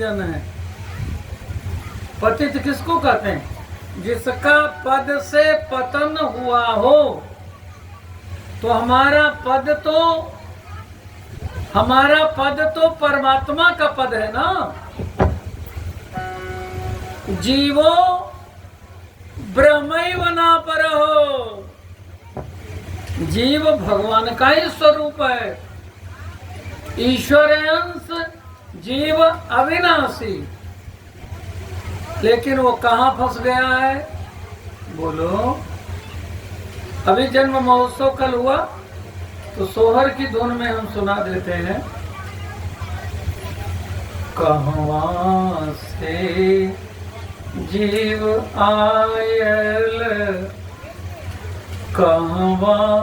जन है। पतित किसको कहते हैं? जिसका पद से पतन हुआ हो। तो हमारा पद तो परमात्मा का पद है ना। जीवो ब्रह्मैव न परहो। जीव भगवान का ही स्वरूप है। ईश्वर अंश, जीव अविनाशी। लेकिन वो कहाँ फंस गया है? बोलो। अभी जन्म महोत्सव कल हुआ तो सोहर की धुन में हम सुना देते हैं। कहवां से जीव आयल, कहवां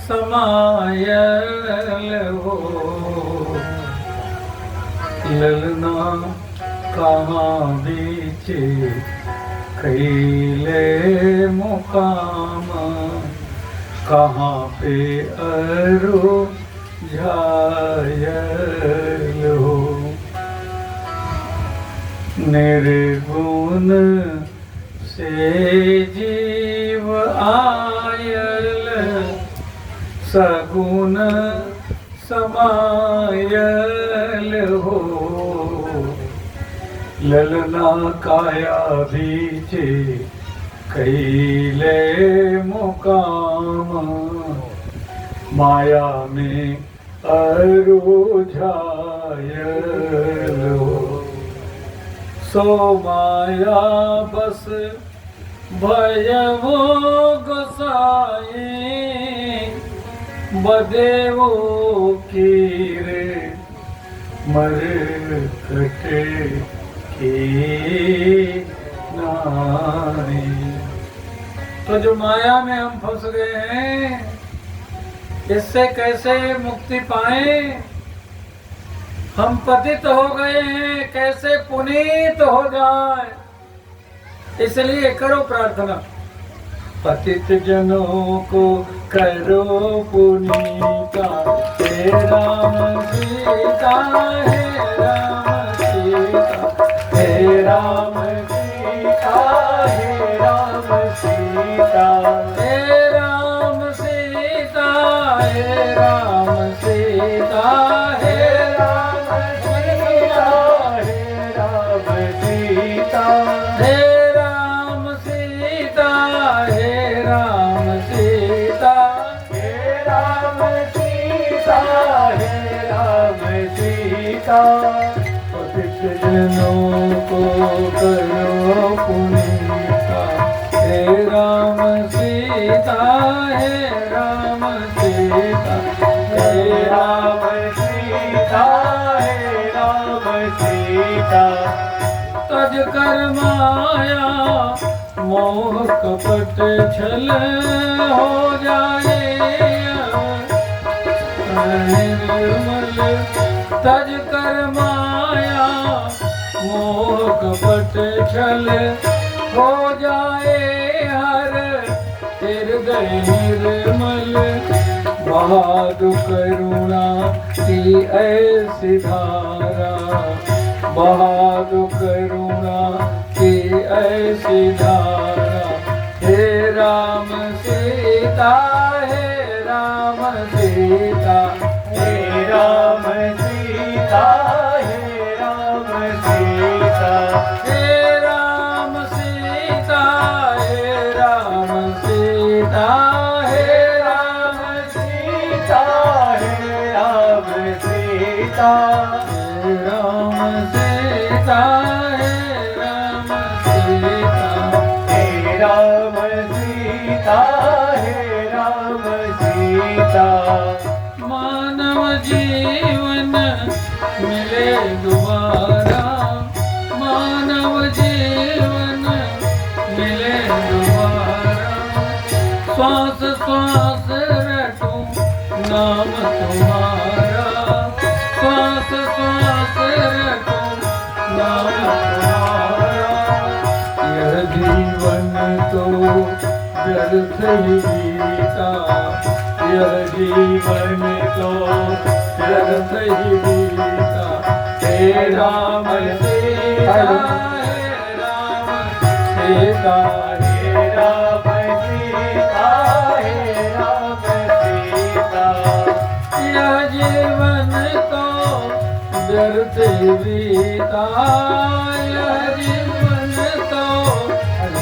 समायल हो। ललना कहाँ बीचे कैले मुकाम, कहाँ पे अरु झायल हो। निर्गुण से जीव आयल, सगुण समायल हो। ललना काया बीचे कैले मुकाम, माया में अरु झायल हो। सो माया बस भयवो गोसाई, बदेवो कीरे मर कटे की नाई। तो जो माया में हम फंस गए हैं, इससे कैसे मुक्ति पाएं? हम पतित हो गए हैं, कैसे पुनीत हो जाए? इसलिए करो प्रार्थना। पतित जनों को करो पुनीता, हे राम सीता, हे राम सीता, हे राम सीता, हे राम सीता, हे राम सीता, हे राम सीता, हे राम सीता, हे राम सीता, हे राम सीता, हे राम सीता, हे राम सीता, हे राम सीता। पतित जनों को करो पुनीता, हे राम सीता, हे राम सीता, हे राम सीता, हे राम सीता। तज कर माया मोह कपट छल हो जाए निर्मल। तज कर माया मोह कपट छल हो जाए हर हृदय निर्मल। बहादु करुणा की ऐसी धारा, बहादु करुणा की ऐसी धारा। हे राम सीता, हे राम सीता, हे राम सीता, हे राम सीता, हे राम सीता, हे राम सीता, हे राम सीता, हे राम सीता, हे राम सीता, हे राम सीता, हे राम सीता, हे राम सीता। मानव जीवन मिले दोबारा, मानव जीवन मिले दोबारा। श्वास श्वास रटूं नाम तुम्हारा, श्वास श्वास रटूं नाम तुम्हारा। यह जीवन तो व्यर्थ ही बीता, यह जीवन तो व्यर्थ ही बीता। हे हे राम सीता, हे राम सीता, हे राम सीता, हे राम सीता। यह जीवन तो व्यर्थ बीता, यह जीवन तो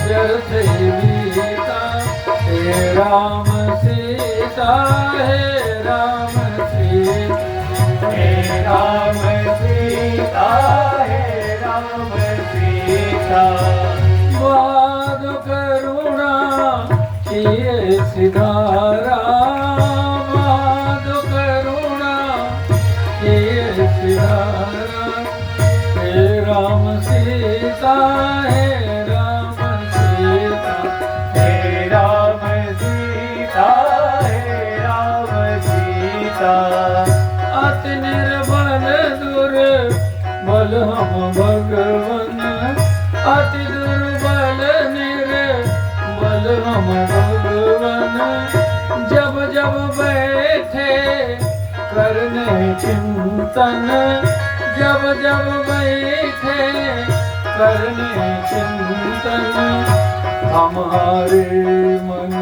व्यर्थ बीता। हे राम सीता, हे राम सीता, हे राम सीता, हे राम सीता। बाद करुणा किए सिधारा, बाद करुणा किए सिधारा। हे राम सीता, हे राम सीता, हे राम सीता, हे राम सीता। अति निर्बल दुर्बल हम भगवन, अति दुर्बल निर्बल हम भगवन। जब जब बैठे करने चिंतन, जब जब बैठे करने चिंतन। हमारे मन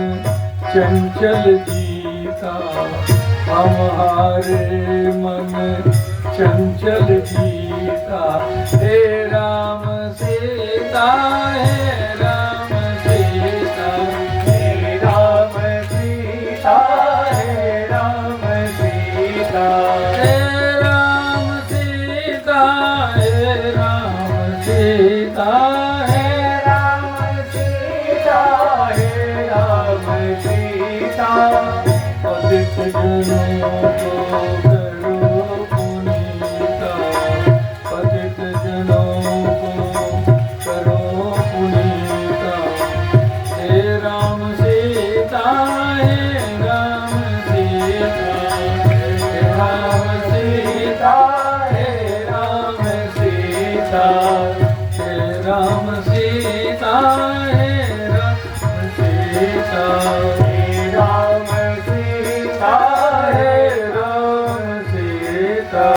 चंचल जीता, हमारे मन चंचल जीता। हे राम सीता, हे राम सीता, हे राम सीता, हे राम सीता। हे राम सीता, हे राम सीता।